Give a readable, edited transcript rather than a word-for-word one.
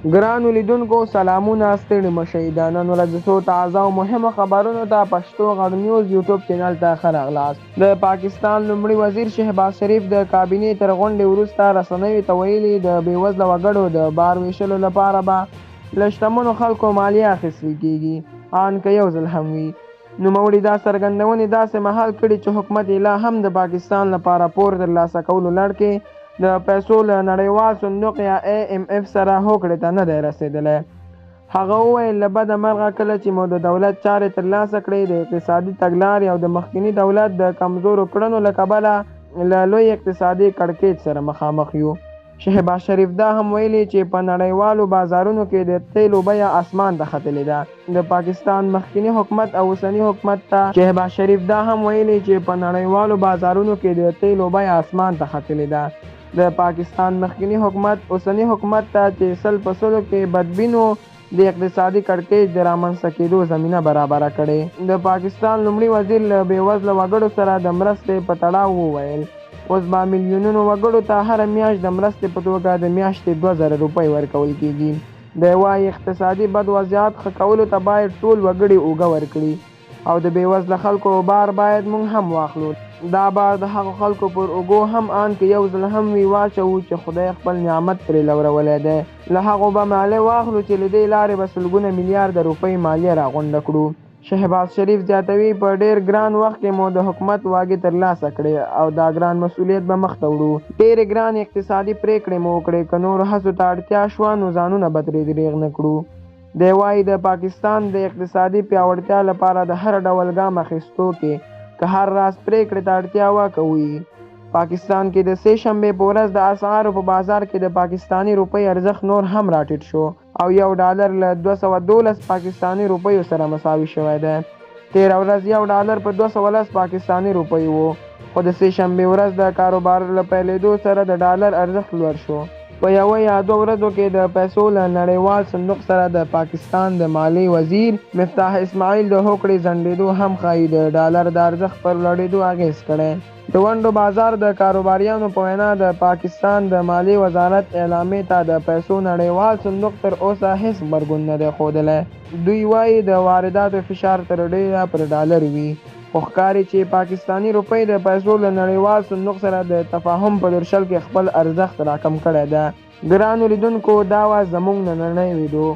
ګرانو لیدونکو سلامونه ستړي مشئ د نن ورځې څو تازه او مهمو خبرونو ته پښتو غږ نیوز یوټیوب چینل ته ښه راغلاست. د پاکستان لومړي وزیر شهباز شریف د کابینې تر غونډې وروسته رسنیو ته ویلي د بېوزله وګړو د بار ویشلو لپاره به له شتمنو خلکو مالیه اخیستل کېږي ان که یو ځل هم وي. نوموړي دا څرګندونې داسې مهال کړي چې حکومت یې لا هم د پاکستان لپاره پور ترلاسه کولو لړ کې د پیسو له نړیوال صندوق یا IMF سره هوکړې ته نه دی رسېدلی. هغه وویل له بده مرغه کله چې مو د دولت چارې ترلاسه کړې د اقتصادي تګلارې او د مخکیني دولت د کمزورو کړنو له کبله له لوی اقتصادي کړکېچ سره مخامخ یو. شهباز شریف دا هم ویلي چې په نړیوالو بازارونو کې د تیلو بیه اسمان ته ختلې ده. د پاکستان مخکینی حکومت او اوسني حکومت ته شهباز شریف دا هم ویلي چې په نړیوالو بازارونو کې د تیلو بیه اسمان ته ختلې ده. د پاکستان مخکینی حکومت اوسني حکومت ته چې سل په سلو کې بدبینو د اقتصادي کړکېچ د رامنځته کېدو زمینه برابره کړې. د پاکستان لومړي وزیر له بېوزله وګړو سره د مرستې په تړاو وویل اوس به میلیونونو وګړو ته هره میاشت د مرستې په توګه د میاشتې 2000 روپۍ ورکول کېږي. د وایي اقتصادي بد وضعیت ښه کولو ته باید ټول وګړي اوږه ورکړي او د بېوزله خلکو بار باید موږ هم واخلو. دا بار د هغو خلکو پر اوږو هم ان که یو ځل هم وي واچوو چې خدای خپل نعمت پرې لورولی دی. له هغو به مالیه واخلو چې له دې لارې به سلګونه میلیارده روپۍ مالیه راغونډه کړو. شهباز شریف زیاتوي په ډیر ګران وخت کې مو د حکومت واګې ترلاسه کړې او دا ګران مسؤلیت به مخ ته وړو. ډېرې ګران اقتصادي پریکړې مو وکړې که نورو هڅو ته اړتیا شوه نو ځانونه به ترې دریغ نه کړو. دی وایي د پاکستان د اقتصادي پیاوړتیا لپاره د هر ډول ګام اخیستو کې که هر راز پریکړې ته اړتیا وه کوي. پاکستان کې د سې شنبې په ورځ د اسعارو په بازار کې د پاکستاني روپۍ ارزښت نور هم راټیټ شو او یو ډالر له 212 پاکستاني روپیو سره مساوي شوی دی. تېره ورځ یو ډالر په 210 پاکستاني روپۍ و خو د سې شنبې ورځ د کاروبار له پیلېدو سره د ډالر ارزښت لوړ شو. په یوه یا دوه ورځو کې د پیسو له نړیوال صندوق سره د پاکستان د مالیې وزیر مفتاح اسماعیل د هوکړې ځنډېدو هم ښایي د ډالر د ارزښت پر لوړېدو اغېز کړی. د ونډو بازار د کاروباریانو په وینا د پاکستان د مالیې وزارت اعلامیې ته د پیسو نړیوال صندوق تر اوسه هیڅ غبرګون نه دی ښودلی. دوی وایي د وارداتو فشار تر ډېره پر ډالر وي خو ښکاري چې پاکستاني روپۍ د پیسو له نړیوال صندوق سره د تفاهم په درشل کې خپل ارزښت راکم کړی ده. ګرانو لیدونکو دا وه زموږ نننی ویډیو.